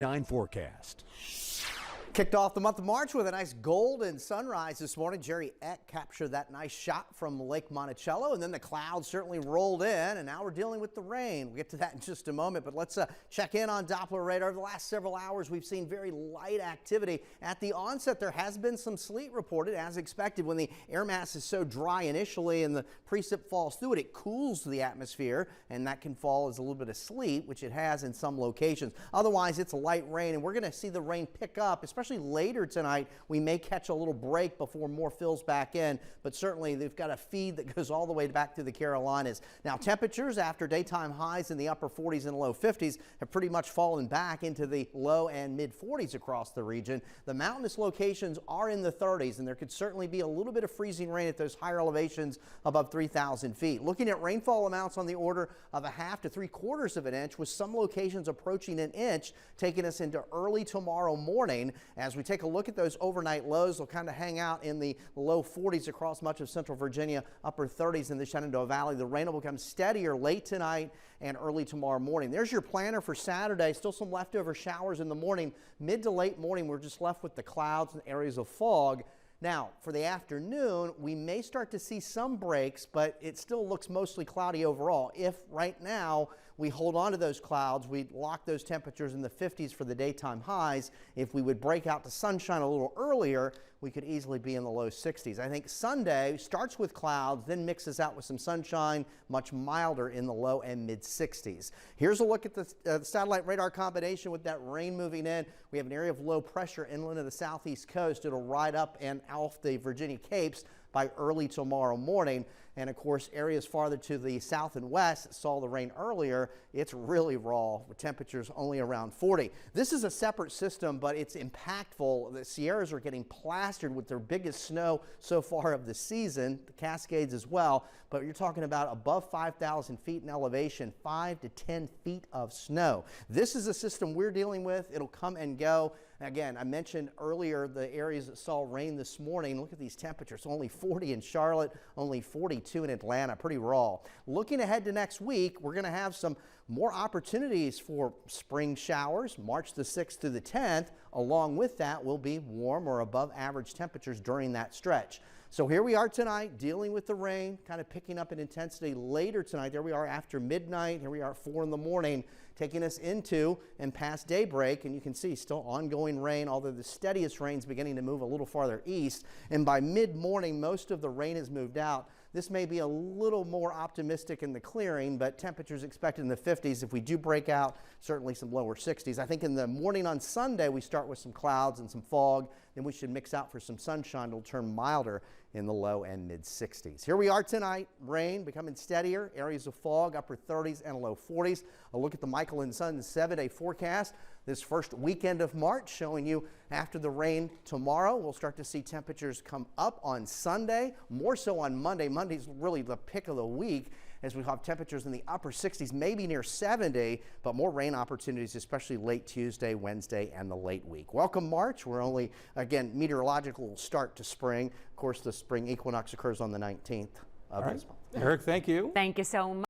9 forecast. Kicked off the month of March with a nice golden sunrise this morning. Jerry Eck captured that nice shot from Lake Monticello, and then the clouds certainly rolled in, and now we're dealing with the rain. We'll get to that in just a moment, but let's check in on Doppler radar. Over the last several hours, we've seen very light activity. At the onset, there has been some sleet reported, as expected. When the air mass is so dry initially and the precip falls through it, it cools the atmosphere, and that can fall as a little bit of sleet, which it has in some locations. Otherwise, it's light rain, and we're going to see the rain pick up, especially later tonight. We may catch a little break before more fills back in, but certainly they've got a feed that goes all the way back through the Carolinas. Now, temperatures after daytime highs in the upper 40s and low 50s have pretty much fallen back into the low and mid 40s across the region. The mountainous locations are in the 30s, and there could certainly be a little bit of freezing rain at those higher elevations above 3,000 feet. Looking at rainfall amounts on the order of 1/2 to 3/4 of an inch, with some locations approaching an inch, taking us into early tomorrow morning. As we take a look at those overnight lows, they'll kind of hang out in the low 40s across much of central Virginia, upper 30s in the Shenandoah Valley. The rain will become steadier late tonight and early tomorrow morning. There's your planner for Saturday. Still some leftover showers in the morning. Mid to late morning, we're just left with the clouds and areas of fog. Now, for the afternoon, we may start to see some breaks, but it still looks mostly cloudy overall. If right now we hold on to those clouds, we lock those temperatures in the 50s for the daytime highs. If we would break out to sunshine a little earlier, we could easily be in the low 60s. I think Sunday starts with clouds, then mixes out with some sunshine, much milder in the low and mid 60s. Here's a look at the satellite radar combination with that rain moving in. We have an area of low pressure inland of the southeast coast. It'll ride up and off the Virginia Capes by early tomorrow morning. And of course, areas farther to the south and west saw the rain earlier. It's really raw with temperatures only around 40. This is a separate system, but it's impactful. The Sierras are getting plastered with their biggest snow so far of the season, the Cascades as well. But you're talking about above 5,000 feet in elevation, 5 to 10 feet of snow. This is a system we're dealing with. It'll come and go. Again, I mentioned earlier the areas that saw rain this morning. Look at these temperatures. Only 40 in Charlotte, only 42 in Atlanta. Pretty raw. Looking ahead to next week, we're going to have some more opportunities for spring showers, March the 6th through the 10th. Along with that will be warm or above average temperatures during that stretch. So here we are tonight dealing with the rain, kind of picking up in intensity later tonight. There we are after midnight. Here we are at 4 in the morning, taking us into and past daybreak. And you can see still ongoing rain, although the steadiest rain is beginning to move a little farther east. And by mid-morning, most of the rain has moved out. This may be a little more optimistic in the clearing, but temperatures expected in the 50s. If we do break out, certainly some lower 60s. I think in the morning on Sunday, we start with some clouds and some fog. Then we should mix out for some sunshine. It'll turn milder in the low and mid 60s. Here we are tonight. Rain becoming steadier. Areas of fog, upper 30s and low 40s. A look at the Michael and Son 7-day forecast. This first weekend of March, showing you after the rain tomorrow, we'll start to see temperatures come up on Sunday, more so on Monday. Monday's really the pick of the week, as we have temperatures in the upper 60s, maybe near 70, but more rain opportunities, especially late Tuesday, Wednesday, and the late week. Welcome March. We're only, again, meteorological start to spring. Of course, the spring equinox occurs on the 19th of this month. Eric, thank you. Thank you so much.